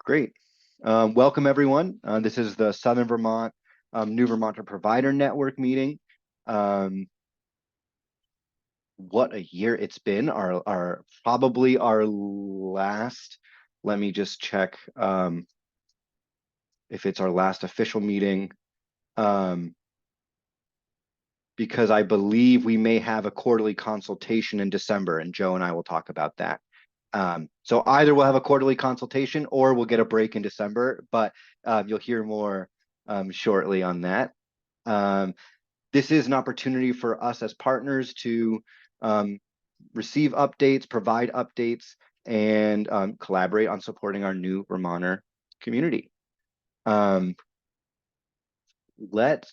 Great. Welcome, everyone. This is the Southern Vermont New Vermonter Provider Network meeting. What a year it's been. Probably our last, let me just check if it's our last official meeting, because I believe we may have a quarterly consultation in December, and Joe and I will talk about that. So either we'll have a quarterly consultation or we'll get a break in December, but you'll hear more shortly on that. This is an opportunity for us as partners to receive updates, provide updates, and collaborate on supporting our new Vermonter community. Let's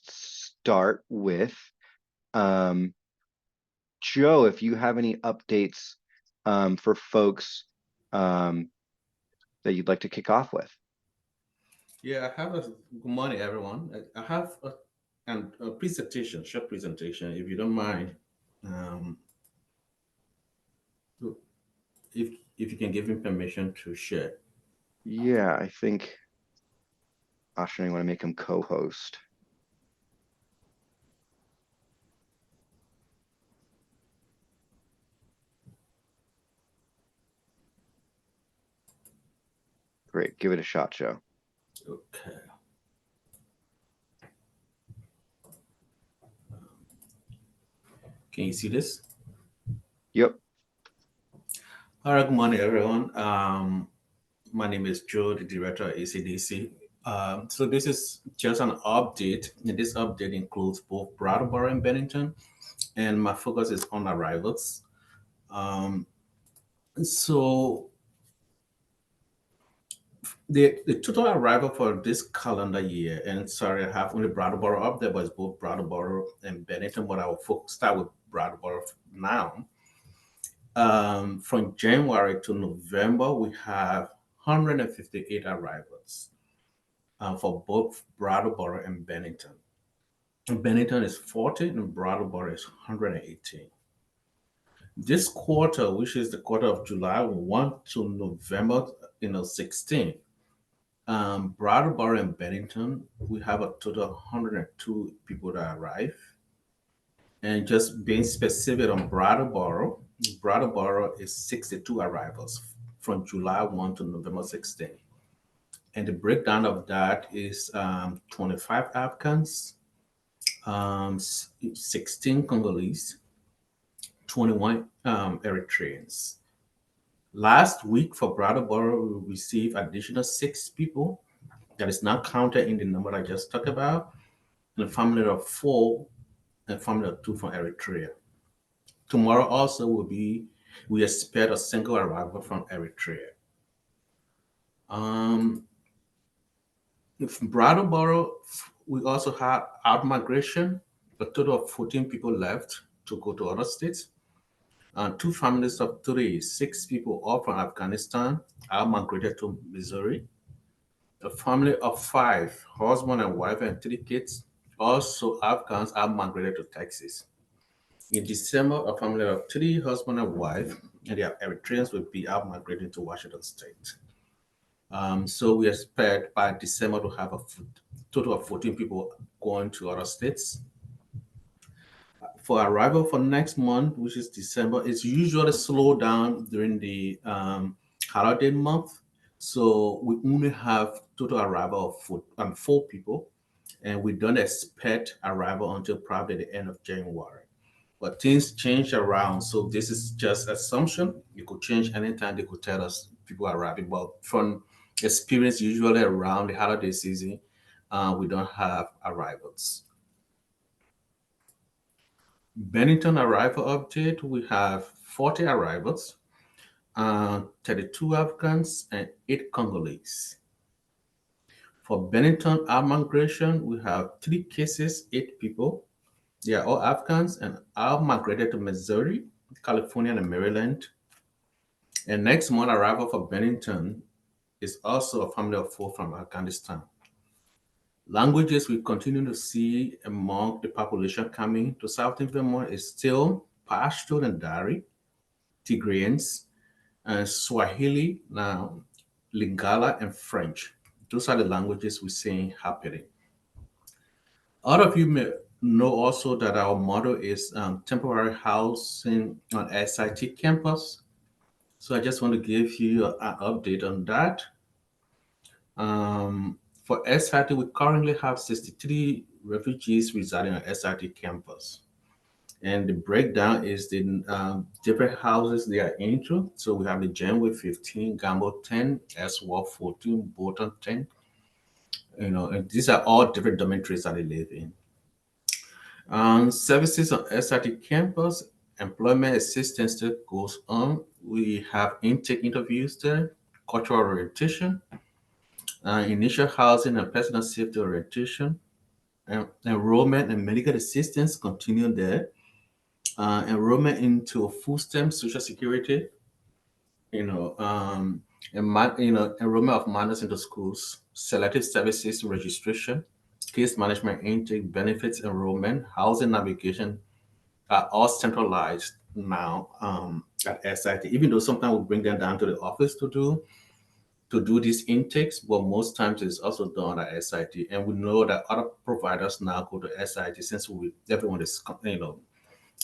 start with Joe, if you have any updates for folks that you'd like to kick off with. Yeah, I have good morning, everyone. I have a presentation, short presentation, if you don't mind. Um, if you can give me permission to share. Yeah, I think Ashton, I want to make him co-host. Great, give it a shot, Joe. Okay. Can you see this? Yep. All right, good morning, everyone. My name is Joe, the director of ACDC. So this is just an update, and this update includes both Brattleboro and Bennington, and my focus is on arrivals. Um, so the total arrival for this calendar year, and sorry, I have only Brattleboro up there, but it's both Brattleboro and Bennington, but I will start with Brattleboro now. From January to November, we have 158 arrivals for both Brattleboro and Bennington. Bennington is 40 and Brattleboro is 118. This quarter, which is the quarter of July 1 to November 16, Brattleboro and Bennington, we have a total of 102 people that arrive. And just being specific on Brattleboro, Brattleboro is 62 arrivals from July 1 to November 16. And the breakdown of that is 25 Afghans, 16 Congolese, 21 Eritreans. Last week for Brattleboro, we received additional 6 people that is not counted in the number I just talked about, and a family of 4 and a family of 2 from Eritrea. Tomorrow also we expect a single arrival from Eritrea. From Brattleboro, we also had out migration. A total of 14 people left to go to other states. 2 families of 3, 6 people all from Afghanistan out migrated to Missouri. A family of 5, husband and wife and 3 kids, also Afghans out migrated to Texas. In December, a family of 3, husband and wife, and their Eritreans will be out migrating to Washington State. So we expect by December to have a total of 14 people going to other states. For arrival for next month, which is December, it's usually slow down during the holiday month. So we only have total arrival of 4 people, and we don't expect arrival until probably the end of January. But things change around, so this is just assumption. It could change anytime. They could tell us people are arriving, but from experience, usually around the holiday season, we don't have arrivals. Bennington arrival update: we have 40 arrivals, 32 Afghans and 8 Congolese. For Bennington out migration, we have 3 cases, 8 people. They are all Afghans and all migrated to Missouri, California, and Maryland. And next month arrival for Bennington is also a family of 4 from Afghanistan. Languages we continue to see among the population coming to Southern Vermont is still Pashto and Dari, Tigrayans, and Swahili. Now, Lingala, and French. Those are the languages we're seeing happening. All of you may know also that our motto is temporary housing on SIT campus. So I just want to give you an update on that. For SIT, we currently have 63 refugees residing on SIT campus. And the breakdown is the different houses they are into. So we have the Genway 15, Gamble 10, S-Wall 14, Bolton 10. And these are all different dormitories that they live in. Services on SRT campus, employment assistance that goes on. We have intake interviews there, cultural orientation, initial housing and personal safety orientation, enrollment and medical assistance continue there. Enrollment into full STEM social security, enrollment of minors into schools, selective services registration, case management intake, benefits enrollment, housing navigation are all centralized now at SIT. Even though sometimes we bring them down to the office to do these intakes, but most times it's also done at SIT. And we know that other providers now go to SIT since everyone is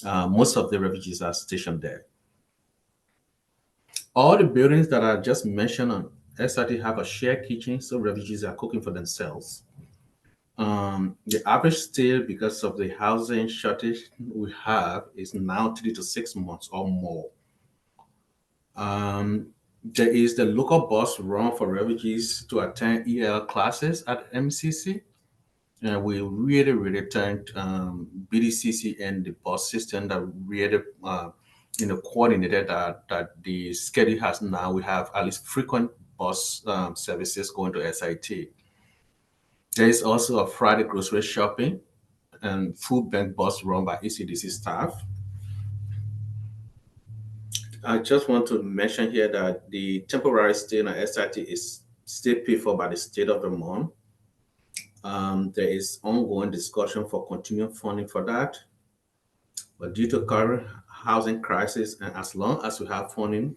most of the refugees are stationed there. All the buildings that I just mentioned on SIT have a shared kitchen, so refugees are cooking for themselves. The average stay, because of the housing shortage we have, is now 3 to 6 months or more. There is the local bus run for refugees to attend EL classes at MCC. And we really, really thanked BDCC and the bus system that really, coordinated that the schedule has now. We have at least frequent bus services going to SIT. There is also a Friday grocery shopping and food bank bus run by ECDC staff. I just want to mention here that the temporary stay in SIT is still paid for by the state of Vermont. There is ongoing discussion for continued funding for that. But due to current housing crisis, and as long as we have funding,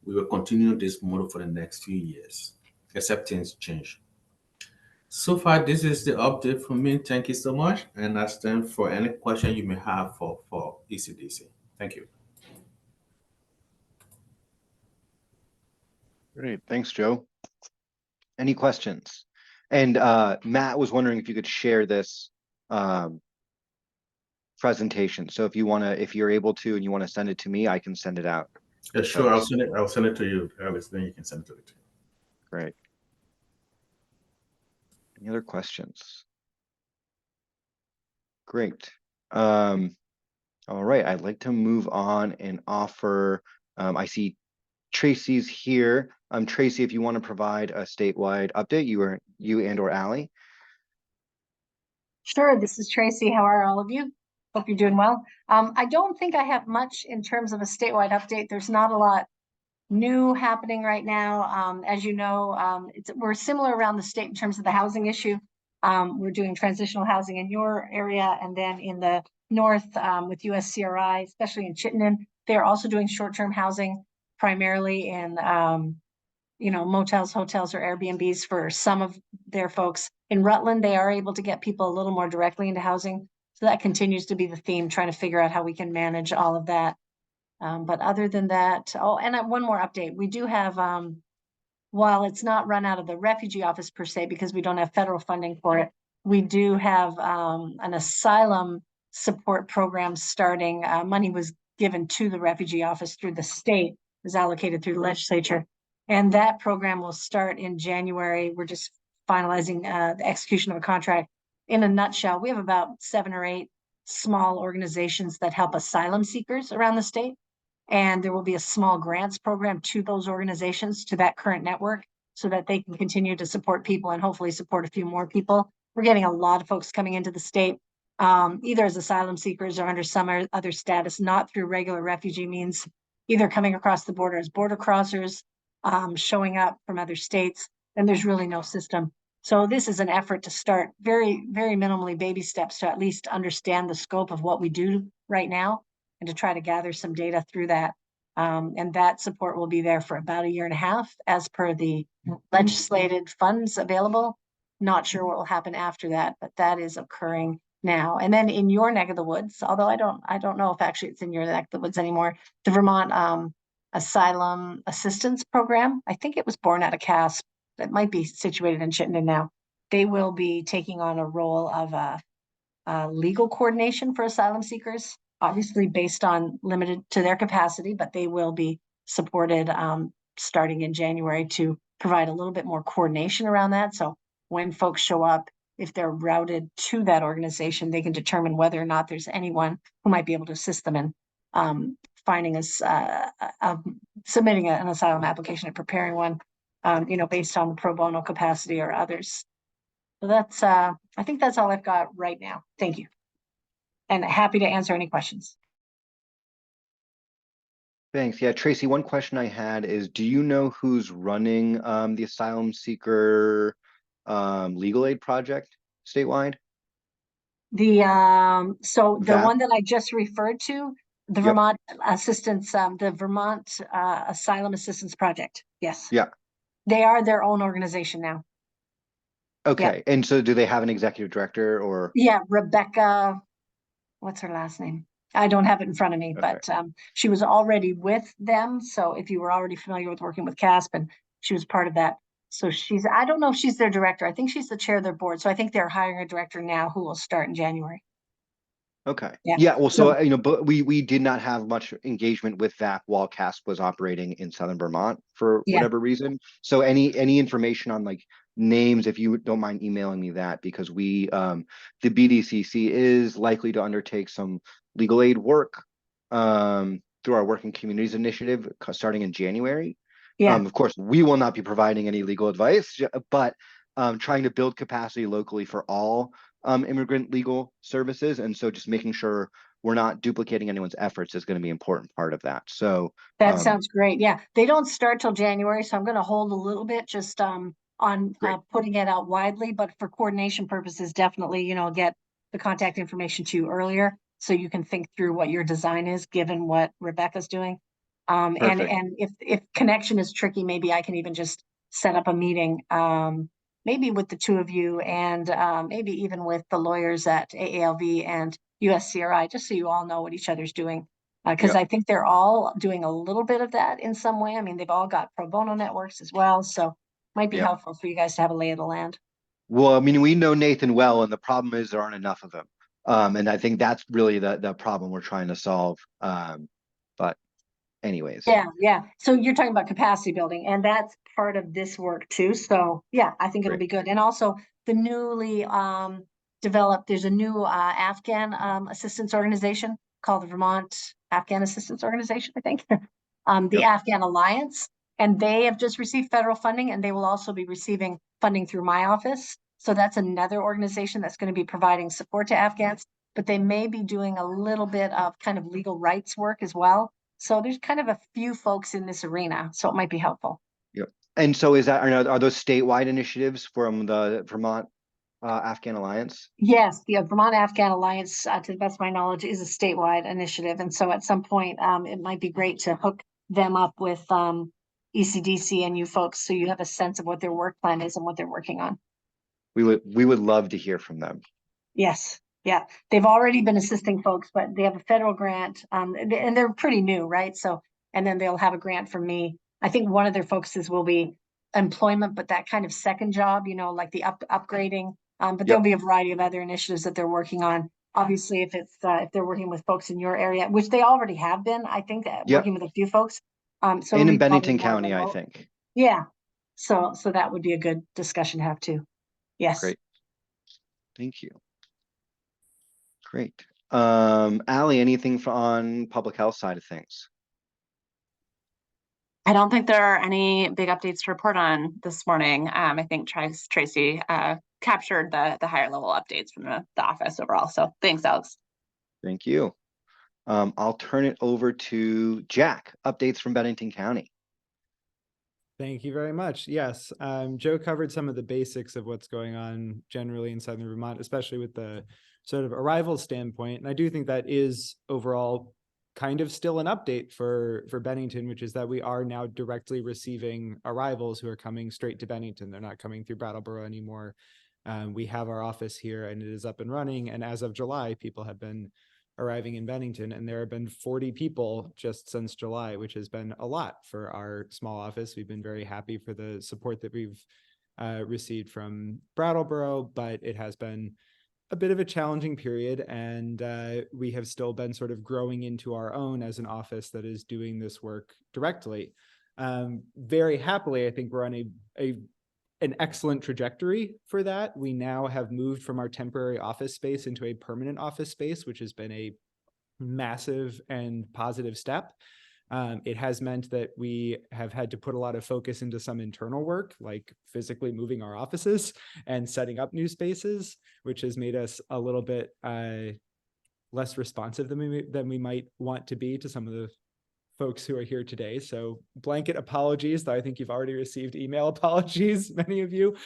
we will continue this model for the next few years, except things change. So far, this is the update from me. Thank you so much. And I stand for any question you may have for ECDC. Thank you. Great. Thanks, Joe. Any questions? And Matt was wondering if you could share this presentation. So if you're able to, and you want to send it to me, I can send it out. Yeah, sure. I'll send it to you, Alice. Then you can send it to me. Great. Any other questions? Great. All right. I'd like to move on and offer. I see Tracy's here. Tracy, if you want to provide a statewide update, you and or Allie. Sure, this is Tracy. How are all of you? Hope you're doing well. I don't think I have much in terms of a statewide update. There's not a lot new happening right now. As you know, we're similar around the state in terms of the housing issue. We're doing transitional housing in your area, and then in the north with USCRI, especially in Chittenden, they're also doing short-term housing, primarily in motels, hotels, or Airbnbs for some of their folks. In Rutland, they are able to get people a little more directly into housing. So that continues to be the theme, trying to figure out how we can manage all of that. But other than that, one more update. We do have, while it's not run out of the refugee office per se, because we don't have federal funding for it, we do have an asylum support program starting. Money was given to the refugee office through the state, was allocated through the legislature. And that program will start in January. We're just finalizing the execution of a contract. In a nutshell, we have about 7 or 8 small organizations that help asylum seekers around the state. And there will be a small grants program to those organizations, to that current network, so that they can continue to support people and hopefully support a few more people. We're getting a lot of folks coming into the state, either as asylum seekers or under some other status, not through regular refugee means, either coming across the border as border crossers, showing up from other states, and there's really no system. So this is an effort to start very, very minimally, baby steps, to at least understand the scope of what we do right now and to try to gather some data through that. And that support will be there for about 1.5 years as per the legislated funds available. Not sure what will happen after that, but that is occurring now. And then in your neck of the woods, although I don't know if actually it's in your neck of the woods anymore, the Vermont Asylum Assistance Program, I think it was born out of CASP. That might be situated in Chittenden now. They will be taking on a role of legal coordination for asylum seekers, obviously based on limited to their capacity, but they will be supported starting in January to provide a little bit more coordination around that. So when folks show up, if they're routed to that organization, they can determine whether or not there's anyone who might be able to assist them in finding us, submitting an asylum application and preparing one, based on the pro bono capacity or others. So that's, I think that's all I've got right now. Thank you. And happy to answer any questions. Thanks. Yeah, Tracy, one question I had is, do you know who's running the asylum seeker legal aid project statewide? The so the VAP? one that I just referred to, the Yep. Vermont Assistance, the Vermont Asylum Assistance Project. Yes. Yeah. They are their own organization now. Okay. And so do they have an executive director or? Yeah, Rebecca, what's her last name? I don't have it in front of me, Okay. but she was already with them. So if you were already familiar with working with CASP, and she was part of that. So I don't know if she's their director. I think she's the chair of their board. So I think they're hiring a director now who will start in January. Okay. Yeah. Yeah. Well, so, but we did not have much engagement with VAP while CASP was operating in Southern Vermont for whatever reason. So any information on like names, if you don't mind emailing me that, because the BDCC is likely to undertake some legal aid work through our Working Communities Initiative starting in January. Yeah. Of course, we will not be providing any legal advice, but trying to build capacity locally for all immigrant legal services. And so just making sure we're not duplicating anyone's efforts is going to be an important part of that. So that sounds great. Yeah. They don't start till January. So I'm going to hold a little bit just on putting it out widely, but for coordination purposes, definitely, get the contact information to you earlier so you can think through what your design is given what Rebecca's doing. And if connection is tricky, maybe I can even just set up a meeting, maybe with the two of you and maybe even with the lawyers at AALV and USCRI, just so you all know what each other's doing. Because I think they're all doing a little bit of that in some way. I mean, they've all got pro bono networks as well. So might be helpful for you guys to have a lay of the land. Well, I mean, we know Nathan well, and the problem is there aren't enough of him. And I think that's really the problem we're trying to solve. But anyways. Yeah. So you're talking about capacity building, and that's part of this work too. So yeah, I think it'll be good. And also the newly developed, there's a new Afghan assistance organization called the Vermont Afghan Assistance Organization, I think. The Afghan Alliance, and they have just received federal funding, and they will also be receiving funding through my office. So that's another organization that's going to be providing support to Afghans, but they may be doing a little bit of kind of legal rights work as well. So there's kind of a few folks in this arena, so it might be helpful. Yep. And so are those statewide initiatives from the Vermont Afghan Alliance? Yes, the Vermont Afghan Alliance, to the best of my knowledge, is a statewide initiative. And so at some point, it might be great to hook them up with ECDC and you folks so you have a sense of what their work plan is and what they're working on. We would love to hear from them. Yes. Yeah, they've already been assisting folks, but they have a federal grant, and they're pretty new, right? So, and then they'll have a grant from me. I think one of their focuses will be employment, but that kind of second job, like the upgrading. But there'll be a variety of other initiatives that they're working on. Obviously, if they're working with folks in your area, which they already have been, I think, working with a few folks. So and in Bennington County, I think. Yeah. So that would be a good discussion to have too. Yes. Great. Thank you. Great. Allie, anything on public health side of things? I don't think there are any big updates to report on this morning. I think Tracy captured the higher level updates from the office overall. So thanks, Alex. Thank you. I'll turn it over to Jack. Updates from Bennington County. Thank you very much. Yes, Joe covered some of the basics of what's going on generally in Southern Vermont, especially with the sort of arrival standpoint. And I do think that is overall kind of still an update for Bennington, which is that we are now directly receiving arrivals who are coming straight to Bennington. They're not coming through Brattleboro anymore. We have our office here and it is up and running. And as of July, people have been arriving in Bennington, and there have been 40 people just since July, which has been a lot for our small office. We've been very happy for the support that we've received from Brattleboro, but it has been a bit of a challenging period, and we have still been sort of growing into our own as an office that is doing this work directly. Very happily, I think we're on an excellent trajectory for that. We now have moved from our temporary office space into a permanent office space, which has been a massive and positive step. It has meant that we have had to put a lot of focus into some internal work, like physically moving our offices and setting up new spaces, which has made us a little bit less responsive than we might want to be to some of the folks who are here today. So blanket apologies, though I think you've already received email apologies, many of you,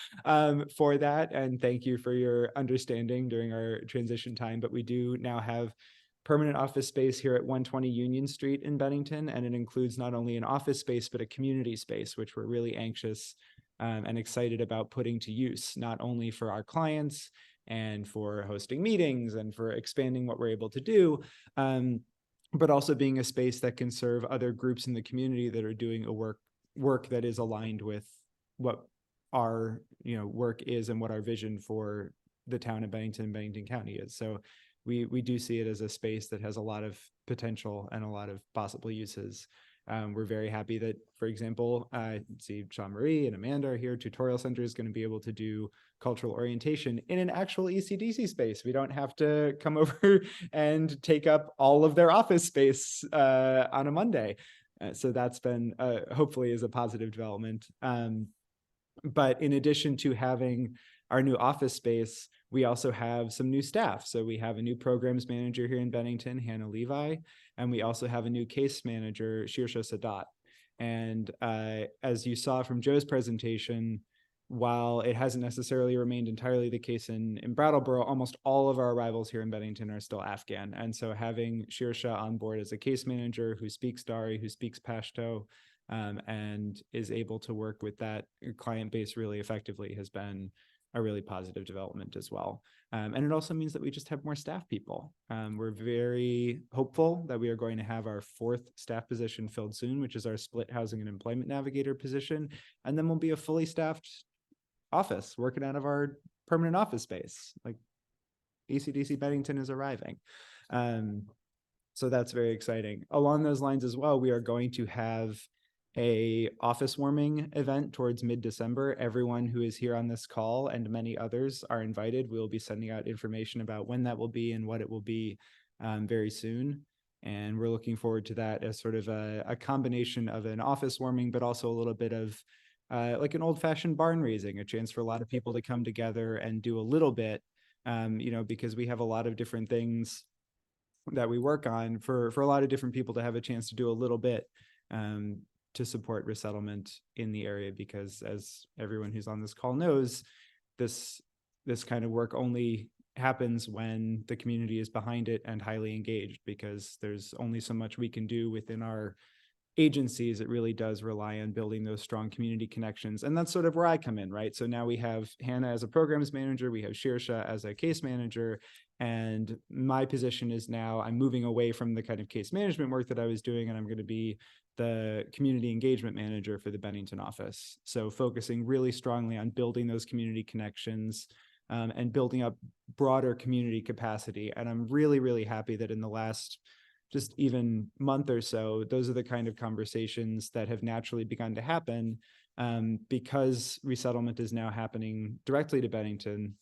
for that. And thank you for your understanding during our transition time. But we do now have permanent office space here at 120 Union Street in Bennington, and it includes not only an office space, but a community space, which we're really anxious and excited about putting to use, not only for our clients and for hosting meetings and for expanding what we're able to do, but also being a space that can serve other groups in the community that are doing a work that is aligned with what our work is and what our vision for the town of Bennington and Bennington County is. So we do see it as a space that has a lot of potential and a lot of possible uses. We're very happy that, for example, see Sean Marie and Amanda are here. Tutorial Center is going to be able to do cultural orientation in an actual ECDC space. We don't have to come over and take up all of their office space on a Monday. So that's been hopefully is a positive development. But in addition to having our new office space, we also have some new staff. So we have a new programs manager here in Bennington, Hannah Levi, and we also have a new case manager, Shirsha Sadat. And as you saw from Joe's presentation, while it hasn't necessarily remained entirely the case in Brattleboro, almost all of our arrivals here in Bennington are still Afghan. And so having Shirsha on board as a case manager who speaks Dari, who speaks Pashto, and is able to work with that client base really effectively has been a really positive development as well. And it also means that we just have more staff people. We're very hopeful that we are going to have our 4th staff position filled soon, which is our split housing and employment navigator position. And then we'll be a fully staffed office working out of our permanent office space. Like ECDC Bennington is arriving. So that's very exciting. Along those lines as well, we are going to have a office warming event towards mid-December. Everyone who is here on this call and many others are invited. We'll be sending out information about when that will be and what it will be very soon. And we're looking forward to that as sort of a combination of an office warming, but also a little bit of like an old-fashioned barn raising, a chance for a lot of people to come together and do a little bit, because we have a lot of different things that we work on for a lot of different people to have a chance to do a little bit to support resettlement in the area, because as everyone who's on this call knows, this kind of work only happens when the community is behind it and highly engaged, because there's only so much we can do within our agencies. It really does rely on building those strong community connections. And that's sort of where I come in, right? So now we have Hannah as a programs manager, we have Shirsha as a case manager, and my position is now I'm moving away from the kind of case management work that I was doing, and I'm going to be the community engagement manager for the Bennington office. So focusing really strongly on building those community connections and building up broader community capacity. And I'm really, really happy that in the last just even month or so, those are the kind of conversations that have naturally begun to happen because resettlement is now happening directly to Bennington.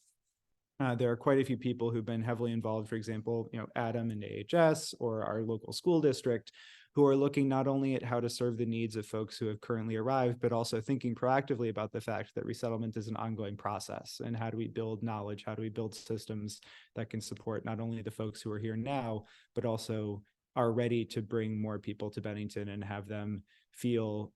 There are quite a few people who've been heavily involved, for example, Adam and AHS or our local school district, who are looking not only at how to serve the needs of folks who have currently arrived, but also thinking proactively about the fact that resettlement is an ongoing process. And how do we build knowledge? How do we build systems that can support not only the folks who are here now, but also are ready to bring more people to Bennington and have them feel,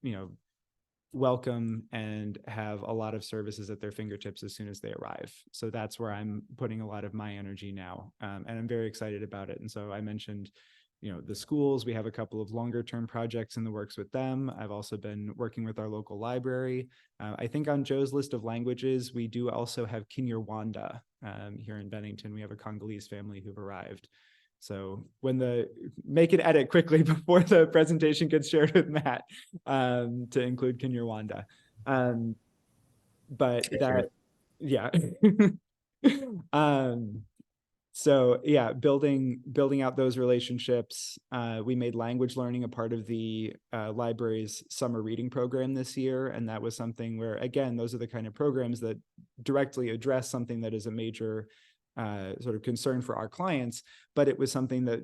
welcome and have a lot of services at their fingertips as soon as they arrive. So that's where I'm putting a lot of my energy now. And I'm very excited about it. And so I mentioned the schools. We have a couple of longer term projects in the works with them. I've also been working with our local library. I think on Joe's list of languages, we do also have Kinyarwanda here in Bennington. We have a Congolese family who've arrived. So make an edit quickly before the presentation gets shared with Matt to include Kinyarwanda. But that, yeah. So yeah, building out those relationships. We made language learning a part of the library's summer reading program this year. And that was something where, again, those are the kind of programs that directly address something that is a major sort of concern for our clients, but it was something that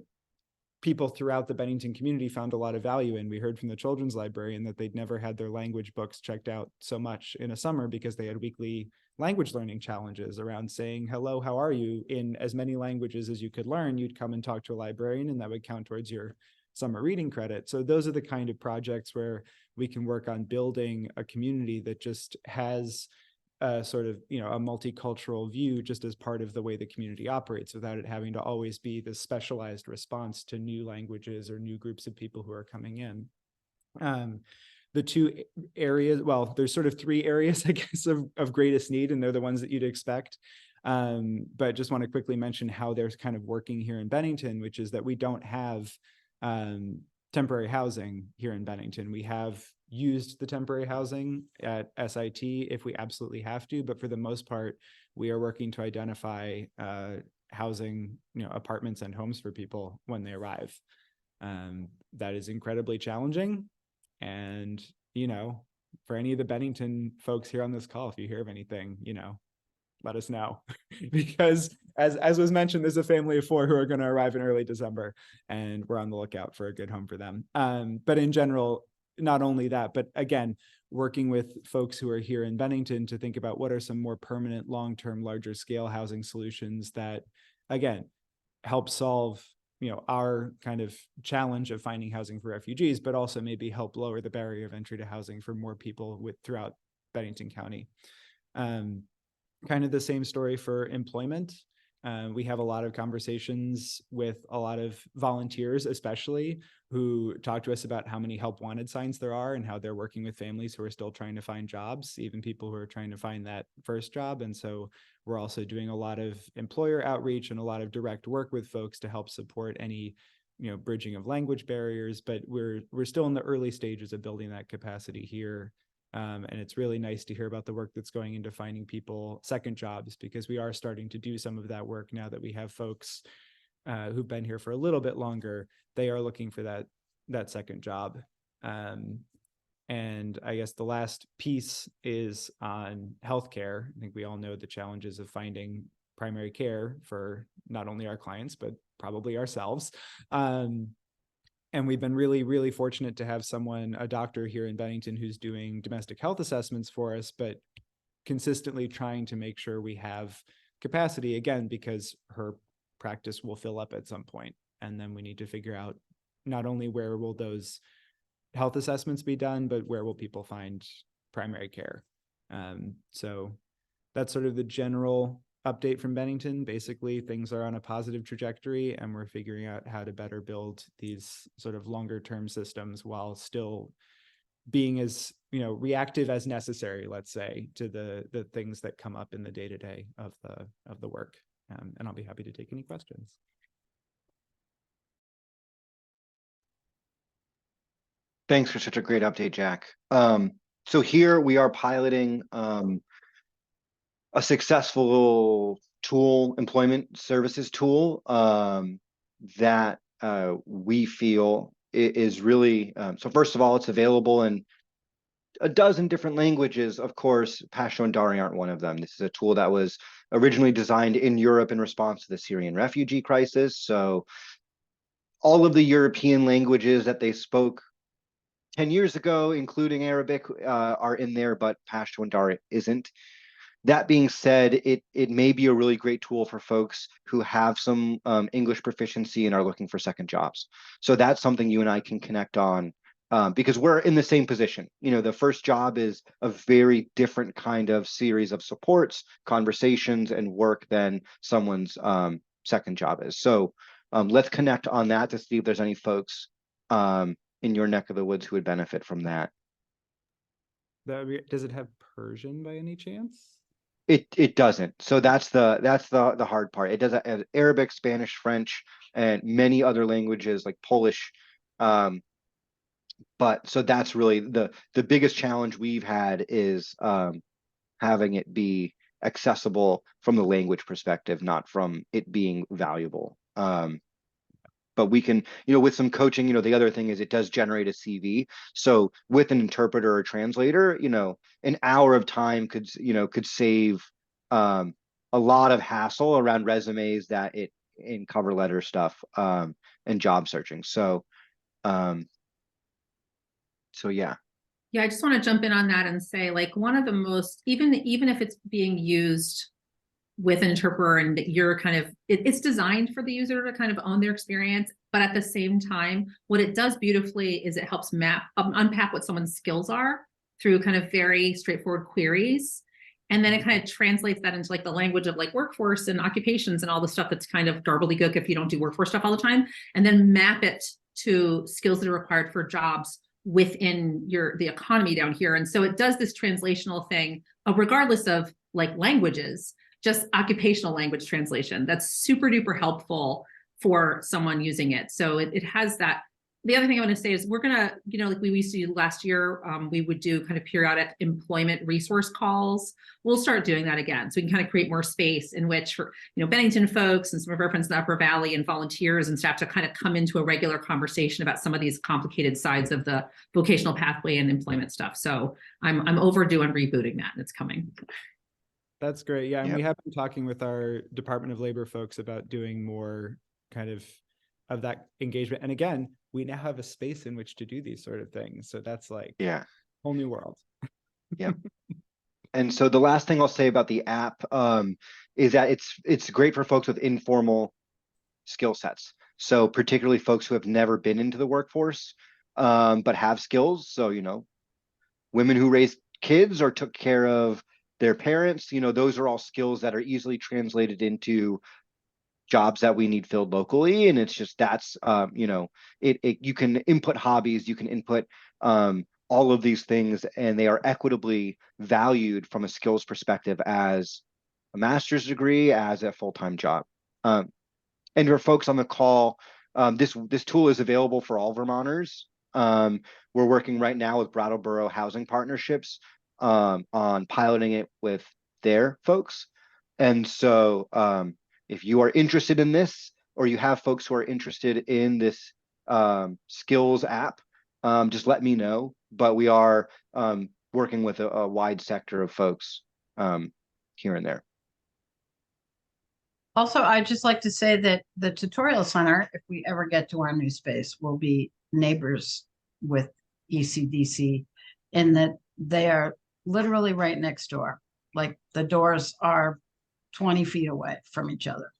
people throughout the Bennington community found a lot of value in. We heard from the children's librarian that they'd never had their language books checked out so much in a summer because they had weekly language learning challenges around saying, hello, how are you? In as many languages as you could learn, you'd come and talk to a librarian and that would count towards your summer reading credit. So those are the kind of projects where we can work on building a community that just has sort of, a multicultural view just as part of the way the community operates without it having to always be this specialized response to new languages or new groups of people who are coming in. The two areas, well, there's sort of three areas, I guess, of greatest need, and they're the ones that you'd expect. But just want to quickly mention how they're kind of working here in Bennington, which is that we don't have temporary housing here in Bennington. We have used the temporary housing at SIT if we absolutely have to, but for the most part, we are working to identify housing, apartments and homes for people when they arrive. That is incredibly challenging. And, for any of the Bennington folks here on this call, if you hear of anything, let us know. Because as was mentioned, there's a family of 4 who are going to arrive in early December, and we're on the lookout for a good home for them. But in general, not only that, but again, working with folks who are here in Bennington to think about what are some more permanent, long-term, larger scale housing solutions that, again, help solve, our kind of challenge of finding housing for refugees, but also maybe help lower the barrier of entry to housing for more people throughout Bennington County. Kind of the same story for employment. We have a lot of conversations with a lot of volunteers, especially, who talk to us about how many help wanted signs there are and how they're working with families who are still trying to find jobs, even people who are trying to find that first job. And so we're also doing a lot of employer outreach and a lot of direct work with folks to help support any, bridging of language barriers. But we're still in the early stages of building that capacity here. And it's really nice to hear about the work that's going into finding people second jobs, because we are starting to do some of that work now that we have folks who've been here for a little bit longer. They are looking for that second job. And I guess the last piece is on healthcare. I think we all know the challenges of finding primary care for not only our clients, but probably ourselves. And we've been really, really fortunate to have a doctor here in Bennington who's doing domestic health assessments for us, but consistently trying to make sure we have capacity, again, because her practice will fill up at some point. And then we need to figure out not only where will those health assessments be done, but where will people find primary care. So that's sort of the general update from Bennington. Basically, things are on a positive trajectory, and we're figuring out how to better build these sort of longer term systems while still being as reactive as necessary, let's say, to the things that come up in the day-to-day of the work. And I'll be happy to take any questions. Thanks for such a great update, Jack. So here we are piloting a successful employment services tool that we feel is really, so first of all, it's available in a dozen different languages. Of course, Pashto and Dari aren't one of them. This is a tool that was originally designed in Europe in response to the Syrian refugee crisis. So all of the European languages that they spoke 10 years ago, including Arabic, are in there, but Pashto and Dari isn't. That being said, it may be a really great tool for folks who have some English proficiency and are looking for second jobs. So that's something you and I can connect on because we're in the same position. The first job is a very different kind of series of supports, conversations, and work than someone's second job is. So let's connect on that to see if there's any folks in your neck of the woods who would benefit from that. Does it have Persian by any chance? It doesn't. So that's the hard part. It does have Arabic, Spanish, French, and many other languages like Polish. But so that's really the biggest challenge we've had is having it be accessible from the language perspective, not from it being valuable. But we can, with some coaching, the other thing is it does generate a CV. So with an interpreter or translator, an hour of time could save a lot of hassle around resumes in cover letter stuff and job searching. So yeah. Yeah, I just want to jump in on that and say, like, one of the most, even if it's being used with an interpreter and that you're kind of, it's designed for the user to kind of own their experience, but at the same time, what it does beautifully is it helps unpack what someone's skills are through kind of very straightforward queries. And then it kind of translates that into like the language of like workforce and occupations and all the stuff that's kind of gobbledygook if you don't do workforce stuff all the time, and then map it to skills that are required for jobs within the economy down here. And so it does this translational thing, regardless of like languages, just occupational language translation. That's super duper helpful for someone using it. So it has that. The other thing I want to say is we're gonna, like we used to do last year, we would do kind of periodic employment resource calls. We'll start doing that again. So we can kind of create more space in which for, Bennington folks and some of our friends in the Upper Valley and volunteers and staff to kind of come into a regular conversation about some of these complicated sides of the vocational pathway and employment stuff. So I'm overdue on rebooting that, and it's coming. That's great. Yeah. And Yep. we have been talking with our Department of Labor folks about doing more kind of that engagement. And again, we now have a space in which to do these sort of things. So that's like Yeah. whole new world. Yeah. And so the last thing I'll say about the app is that it's great for folks with informal skill sets. So particularly folks who have never been into the workforce, but have skills. So, women who raised kids or took care of their parents, those are all skills that are easily translated into jobs that we need filled locally. And it's just, that's, you can input hobbies, you can input all of these things, and they are equitably valued from a skills perspective as a master's degree, as a full-time job. And for folks on the call, this tool is available for all Vermonters. We're working right now with Brattleboro Housing Partnerships on piloting it with their folks. And so if you are interested in this, or you have folks who are interested in this skills app, just let me know. But we are working with a wide sector of folks here and there. Also, I'd just like to say that the tutorial center, if we ever get to our new space, will be neighbors with ECDC, in that they are literally right next door. Like the doors are 20 feet away from each other.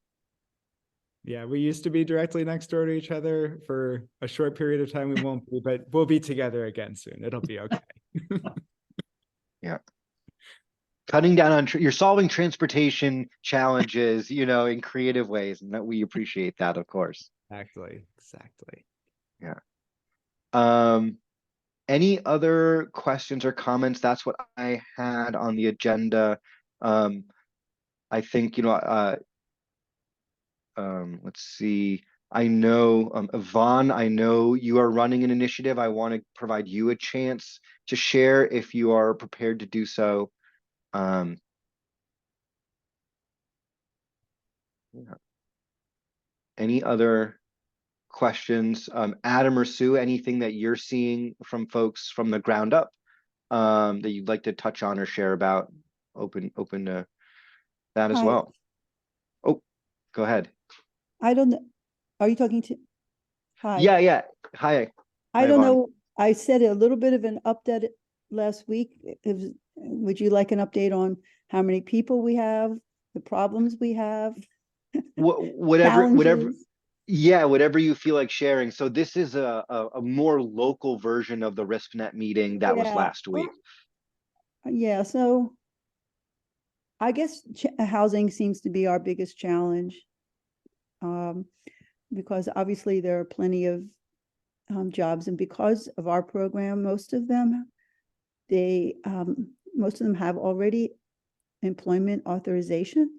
Yeah, we used to be directly next door to each other for a short period of time. We won't be, but we'll be together again soon. It'll be okay. Yeah. Cutting down on, you're solving transportation challenges, in creative ways, and that we appreciate that, of course. Exactly. Yeah. Any other questions or comments? That's what I had on the agenda. I think, let's see. I know, Yvonne, I know you are running an initiative. I want to provide you a chance to share if you are prepared to do so. Yeah. Any other questions? Adam or Sue, anything that you're seeing from folks from the ground up that you'd like to touch on or share about? Open to that as Hi. well. Oh, go ahead. I don't know. Are you talking to? Hi. Yeah. Hi. I don't Yvonne. know. I said a little bit of an update last week. Would you like an update on how many people we have, the problems we have? Whatever. challenges? Yeah, whatever you feel like sharing. So this is a more local version of the RISPNet meeting that was Yeah. last week. Yeah, so I guess housing seems to be our biggest challenge. because obviously there are plenty of jobs, and because of our program, most of them have already employment authorization.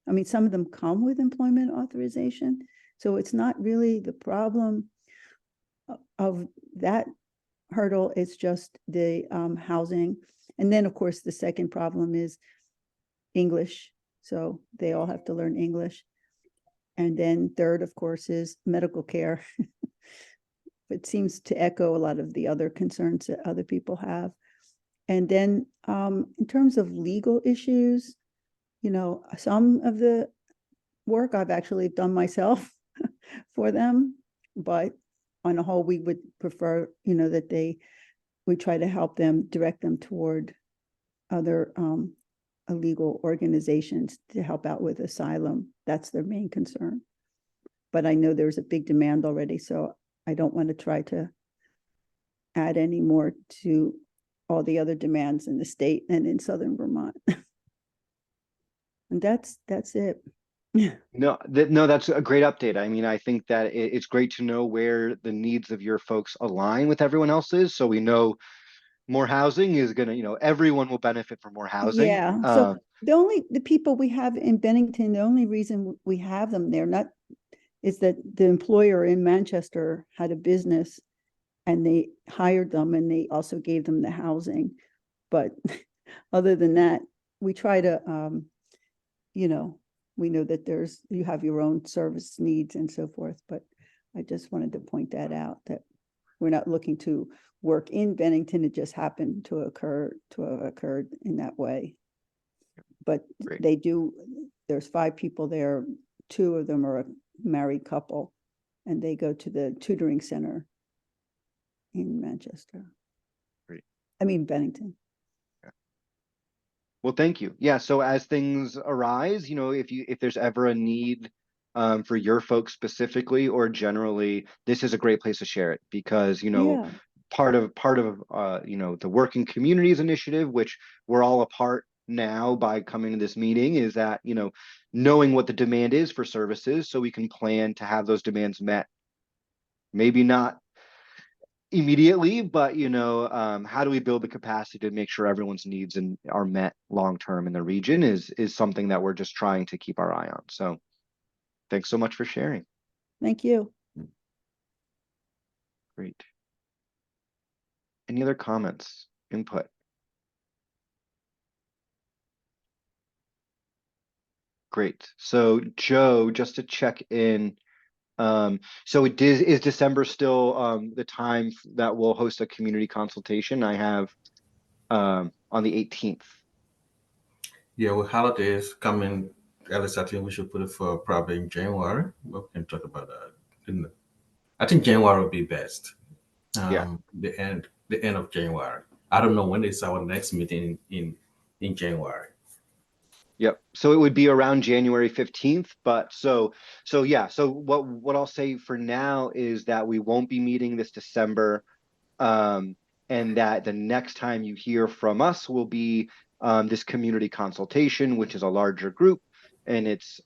I mean, some of them come with employment authorization, so it's not really the problem of that hurdle. It's just the housing. And then, of course, the second problem is English. So they all have to learn English. And then third, of course, is medical care. It seems to echo a lot of the other concerns that other people have. And then in terms of legal issues, you know, some of the work I've actually done myself for them, but on the whole, we would prefer, you know, that we try to help them, direct them toward other legal organizations to help out with asylum. That's their main concern. But I know there's a big demand already, so I don't want to try to add any more to all the other demands in the state and in Southern Vermont. And that's it. No, that's a great update. I mean, I think that it's great to know where the needs of your folks align with everyone else's. So we know more housing is going to, you know, everyone will benefit from more housing. Yeah. So the people we have in Bennington, the only reason we have them there is that the employer in Manchester had a business and they hired them and they also gave them the housing. But other than that, we try to, you know, we know that you have your own service needs and so forth, but I just wanted to point that out, that we're not looking to work in Bennington. It just happened to have occurred in that way. But Great. There's 5 people there. 2 of them are a married couple, and they go to the tutoring center in Manchester. Great. I mean, Bennington. Well, thank you. Yeah. So as things arise, you know, if there's ever a need for your folks specifically or generally, this is a great place to share it because, you know, Yeah. part of you know, the Working Communities Initiative, which we're all a part now by coming to this meeting, is that, you know, knowing what the demand is for services so we can plan to have those demands met. Maybe not immediately, but you know, how do we build the capacity to make sure everyone's needs are met long term in the region is something that we're just trying to keep our eye on. So thanks so much for sharing. Thank you. Great. Any other comments, input? Great. So Joe, just to check in, so is December still the time that we'll host a community consultation? I have on the 18th. Yeah, with holidays coming, at least I think we should put it for probably in January. We can talk about that. I think January would be best. Yeah. The end of January. I don't know when is our next meeting in January. Yep. So it would be around January 15th, but so yeah. So what I'll say for now is that we won't be meeting this December, and that the next time you hear from us will be this community consultation, which is a larger group, and it's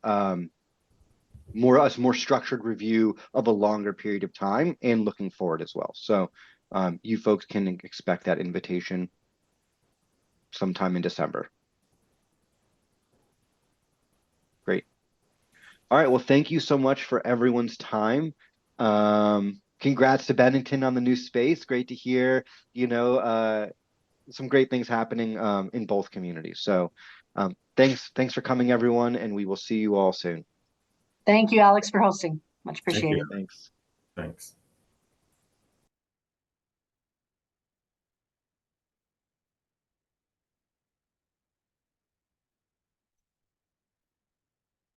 more structured review of a longer period of time and looking forward as well. So you folks can expect that invitation sometime in December. Great. All right. Well, thank you so much for everyone's time. Congrats to Bennington on the new space. Great to hear, you know, some great things happening in both communities. So thanks for coming, everyone, and we will see you all soon. Thank you, Alex, for hosting. Much Thank you. appreciated. Thanks. Thanks.